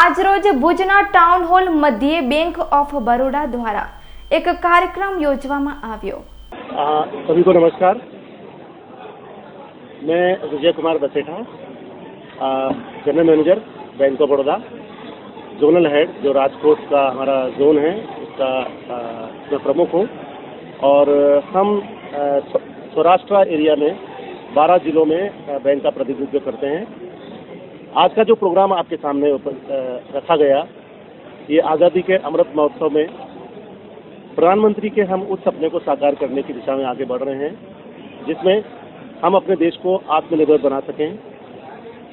આજ રોજ ભુજના ટાઉન હોલ મધ્યે બેંક ઓફ બરોડા દ્વારા એક કાર્યક્રમ યોજવામાં આવ્યો। सभी को नमस्कार। मैं Vijay Kumar Basetha, general manager bank of Baroda, zonal head जो राजकोट का हमारा जोन है उसका मैं प्रमुख हूँ। और हम सौराष्ट्र एरिया में 12 जिलों में बैंक का प्रतिनिधित्व करते हैं। आज का जो प्रोग्राम आपके सामने रखा गया, ये आज़ादी के अमृत महोत्सव में प्रधानमंत्री के हम उस सपने को साकार करने की दिशा में आगे बढ़ रहे हैं, जिसमें हम अपने देश को आत्मनिर्भर बना सकें।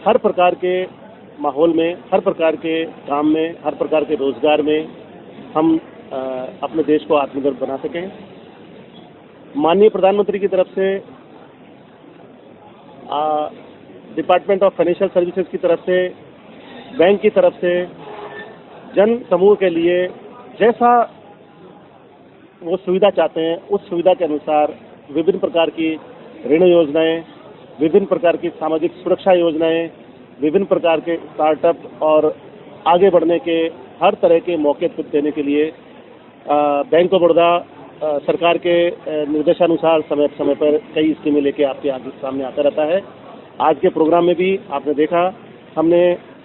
हर प्रकार के माहौल में, हर प्रकार के काम में, हर प्रकार के रोजगार में हम अपने देश को आत्मनिर्भर बना सकें। माननीय प्रधानमंत्री की तरफ से, डिपार्टमेंट ऑफ फाइनेंशियल सर्विसेज की तरफ से, बैंक की तरफ से जन समूह के लिए जैसा वो सुविधा चाहते हैं उस सुविधा के अनुसार विभिन्न प्रकार की ऋण योजनाएं, विभिन्न प्रकार की सामाजिक सुरक्षा योजनाएं, विभिन्न प्रकार के स्टार्टअप और आगे बढ़ने के हर तरह के मौके देने के लिए बैंक ऑफ बड़ौदा सरकार के निर्देशानुसार समय समय पर कई स्कीमें लेके आपके आगे सामने आता रहता है। आज के प्रोग्राम में भी आपने देखा, हमने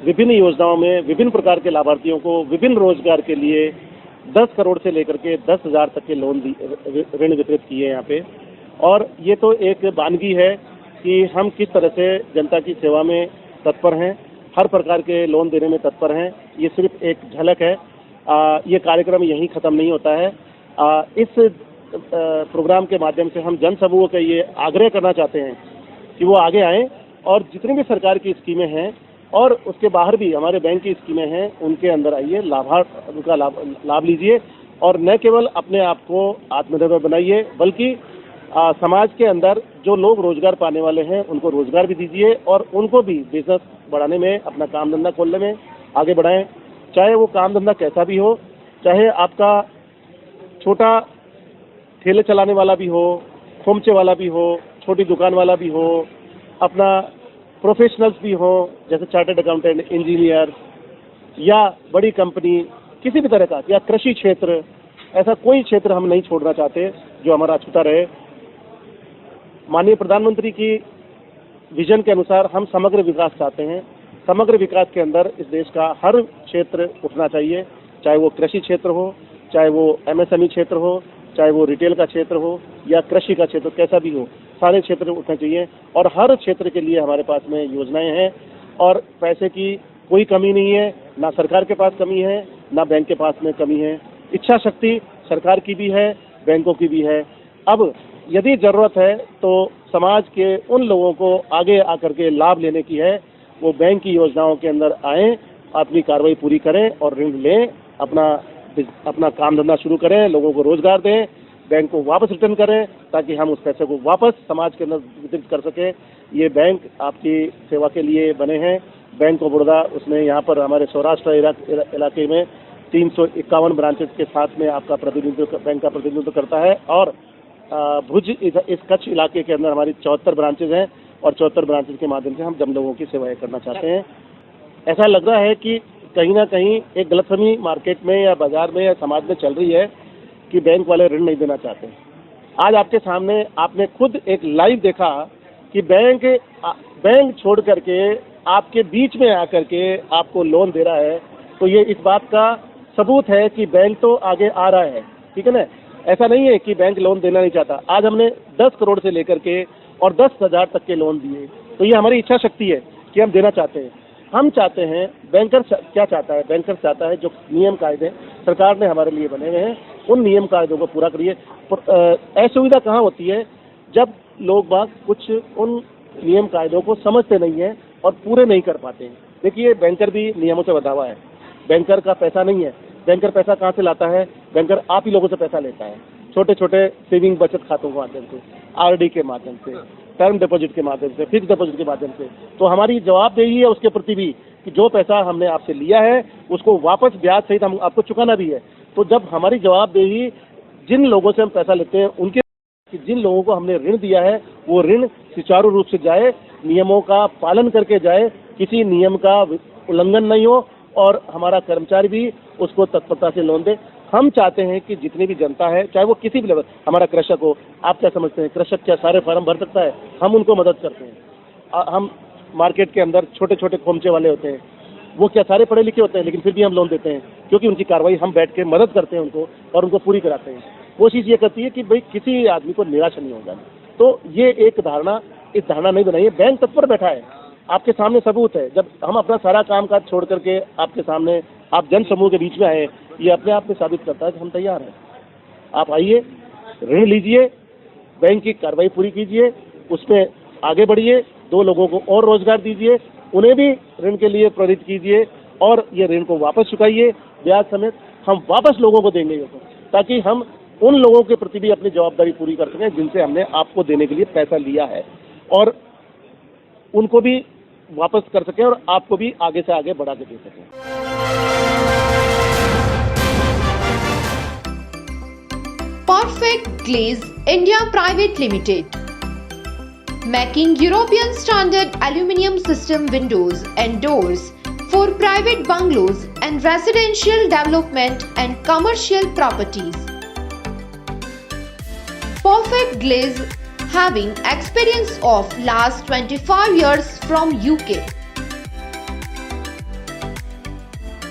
विभिन्न योजनाओं में विभिन्न प्रकार के लाभार्थियों को विभिन्न रोजगार के लिए 10 करोड़ से लेकर के 10,000 तक के लोन ऋण वितरित किए यहाँ पे। और ये तो एक वानगी है कि हम किस तरह से जनता की सेवा में तत्पर हैं, हर प्रकार के लोन देने में तत्पर हैं। ये सिर्फ एक झलक है। ये कार्यक्रम यहीं ख़त्म नहीं होता है। इस प्रोग्राम के माध्यम से हम जन समूह के ये आग्रह करना चाहते हैं कि वो आगे आएँ और जितनी भी सरकार की स्कीमें हैं और उसके बाहर भी हमारे बैंक की स्कीमें हैं, उनके अंदर आइए, उनका लाभ लीजिए और न केवल अपने आप को आत्मनिर्भर बनाइए, बल्कि समाज के अंदर जो लोग रोजगार पाने वाले हैं उनको रोजगार भी दीजिए और उनको भी बिजनेस बढ़ाने में, अपना काम धंधा खोलने में आगे बढ़ाएं। चाहे वो काम धंधा कैसा भी हो, चाहे आपका छोटा ठेले चलाने वाला भी हो, खोमचे वाला भी हो, छोटी दुकान वाला भी हो, अपना प्रोफेशनल्स भी हो जैसे चार्टर्ड अकाउंटेंट, इंजीनियर या बड़ी कंपनी, किसी भी तरह का, या कृषि क्षेत्र, ऐसा कोई क्षेत्र हम नहीं छोड़ना चाहते जो हमारा अछूता रहे। माननीय प्रधानमंत्री की विजन के अनुसार हम समग्र विकास चाहते हैं। समग्र विकास के अंदर इस देश का हर क्षेत्र उठना चाहिए, चाहे वो कृषि क्षेत्र हो, चाहे वो एमएसएमई क्षेत्र हो, चाहे वो रिटेल का क्षेत्र हो या कृषि का क्षेत्र, कैसा भी हो, सारे क्षेत्र उठने चाहिए। और हर क्षेत्र के लिए हमारे पास में योजनाएं हैं और पैसे की कोई कमी नहीं है, ना सरकार के पास कमी है, ना बैंक के पास में कमी है। इच्छा शक्ति सरकार की भी है, बैंकों की भी है। अब यदि ज़रूरत है तो समाज के उन लोगों को आगे आकर के लाभ लेने की है, वो बैंक की योजनाओं के अंदर आएँ, अपनी कार्रवाई पूरी करें और ऋण लें, अपना काम धंधा शुरू करें, लोगों को रोजगार दें, बैंक को वापस रिटर्न करें ताकि हम उस पैसे को वापस समाज के अंदर वितरित कर सकें। ये बैंक आपकी सेवा के लिए बने हैं। बैंक ऑफ बड़ौदा, उसमें यहाँ पर हमारे सौराष्ट्र इलाके में 351 ब्रांचेस के साथ में आपका प्रतिनिधित्व, बैंक का प्रतिनिधित्व करता है। और भुज इस कच्छ इलाके के अंदर हमारी 74 ब्रांचेज हैं और 74 ब्रांचेज के माध्यम से हम जन लोगों की सेवाएं करना चाहते हैं। ऐसा लग रहा है कि कहीं ना कहीं एक गलतफहमी मार्केट में या बाजार में या समाज में चल रही है कि बैंक वाले ऋण नहीं देना चाहते। आज आपके सामने आपने खुद एक लाइव देखा कि बैंक छोड़ करके आपके बीच में आकर के आपको लोन दे रहा है, तो ये इस बात का सबूत है कि बैंक तो आगे आ रहा है। ठीक है ना? ऐसा नहीं है कि बैंक लोन देना नहीं चाहता। आज हमने 10 करोड़ से लेकर के और 10,000 तक के लोन दिए, तो ये हमारी इच्छा शक्ति है कि हम देना चाहते हैं। हम चाहते हैं, बैंकर क्या चाहता है? बैंकर चाहता है जो नियम कायदे सरकार ने हमारे लिए बने हुए हैं, उन नियम कायदों को पूरा करिए। असुविधा कहाँ होती है? जब लोग बाग कुछ उन नियम कायदों को समझते नहीं है और पूरे नहीं कर पाते हैं। देखिए, बैंकर भी नियमों से बंधा हुआ है। बैंकर का पैसा नहीं है। बैंकर पैसा कहाँ से लाता है? बैंकर आप ही लोगों से पैसा लेता है, छोटे छोटे सेविंग बचत खातों के माध्यम से, आरडी के माध्यम से, टर्म डिपॉजिट के माध्यम से, फिक्स डिपॉजिट के माध्यम से। तो हमारी जवाबदेही है उसके प्रति भी कि जो पैसा हमने आपसे लिया है उसको वापस ब्याज सहित हम आपको चुकाना भी है। तो जब हमारी जवाबदेही जिन लोगों से हम पैसा लेते हैं उनके, जिन लोगों को हमने ऋण दिया है वो ऋण सुचारू रूप से जाए, नियमों का पालन करके जाए, किसी नियम का उल्लंघन नहीं हो, और हमारा कर्मचारी भी उसको तत्परता से लोन दे। हम चाहते हैं कि जितनी भी जनता है, चाहे वो किसी भी लेवल, हमारा कृषक हो, आप क्या समझते हैं कृषक क्या सारे फार्म भर सकता है? हम उनको मदद करते हैं। हम मार्केट के अंदर छोटे छोटे खोमचे वाले होते हैं, वो क्या सारे पढ़े लिखे होते हैं, लेकिन फिर भी हम लोन देते हैं क्योंकि उनकी कार्रवाई हम बैठ के मदद करते हैं उनको और उनको पूरी कराते हैं। कोशिश ये करती है कि भाई किसी आदमी को निराशा नहीं होगा। तो ये एक धारणा, इस धारणा नहीं बनाइए। बैंक तत्पर बैठा है, आपके सामने सबूत है। जब हम अपना सारा काम काज छोड़ करके आपके सामने, आप जन समूह के बीच में आए, ये अपने आप में साबित करता है कि हम तैयार हैं। आप आइए, ऋण लीजिए, बैंक की कार्रवाई पूरी कीजिए, उसमें आगे बढ़िए, 2 लोगों को और रोजगार दीजिए, उन्हें भी ऋण के लिए प्रेरित कीजिए और ये ऋण को वापस चुकाइए ब्याज समेत। हम वापस लोगों को देंगे ताकि हम उन लोगों के प्रति भी अपनी जवाबदारी पूरी कर सकें जिनसे हमने आपको देने के लिए पैसा लिया है, और उनको भी वापस कर सकें और आपको भी आगे से आगे बढ़ा के दे सकें। Perfect Glaze India Private Limited, making European standard aluminium system windows and doors for private bungalows and residential development and commercial properties. Perfect Glaze having experience of last 25 years from UK.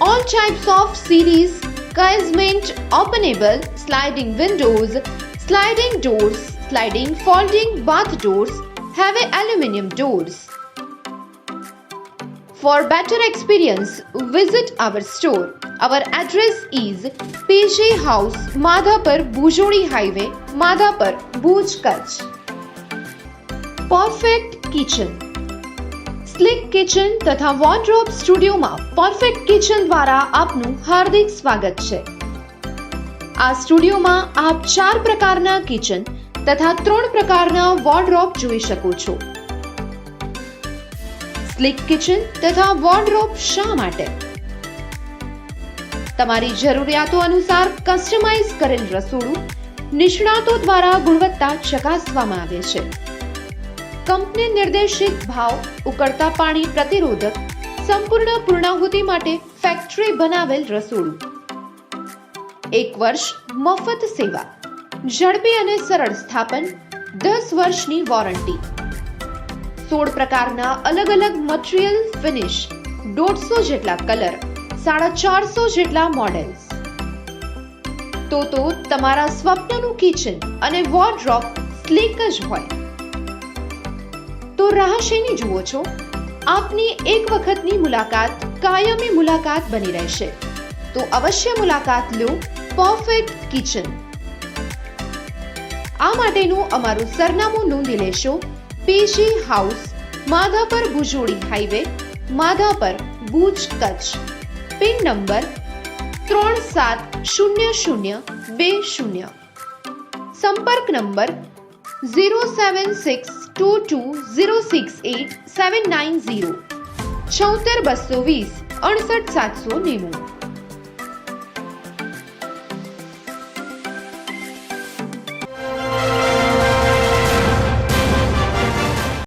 All types of series, casement, openable, sliding windows, sliding doors, sliding folding bath doors, heavy aluminium doors. For better experience, visit our store. Our address is PG House, Madhapur, Bujodi Highway, Madhapur, Bhuj, Kutch. Perfect Kitchen. Slick kitchen તથા wardrobe સ્ટુડિયોમાં perfect kitchen દ્વારા આપનું હાર્દિક સ્વાગત છે. આ સ્ટુડિયોમાં આપ 4 પ્રકારના કિચન તથા 3 પ્રકારના વોર્ડરોબ જોઈ શકો છો. સ્લિક કિચન તથા વોર્ડરોબ શા માટે? તમારી જરૂરિયાતો અનુસાર કસ્ટમાઇઝ કરેલ રસોડું નિષ્ણાતો દ્વારા ગુણવત્તા ચકાસવામાં આવે છે. કંપની નિર્દેશિત ભાવ, ઉકળતા પાણી પ્રતિરોધક, સંપૂર્ણ પૂર્ણાહુતિ માટે ફેક્ટરી બનાવેલ રસોડું. 1 વર્ષ મફત સેવા, ઝડપી અને સરળ સ્થાપન, 10 વર્ષની વોરંટી, 16 પ્રકારના અલગ અલગ મટીરીયલ ફિનિશ, 150 જેટલા કલર, 450 જેટલા મોડેલ્સ. તો તમારા સ્વપ્નનું કિચન અને વોર્ડરોબ સ્લીક જ હોય તો રાહ શેની જુઓ છો? આપની એક વખતની મુલાકાત કાયમી મુલાકાત બની રહેશે. તો અવશ્ય મુલાકાત લો પરફેક્ટ કિચન. આ માટેનું અમારું સરનામું નોંધી લેશો. PG house, Madhapar Bhujodi highway, Madhapar, Bhuj, Kutch. Pin number 370020. સંપર્ક નંબર 07622068790 74220 69790.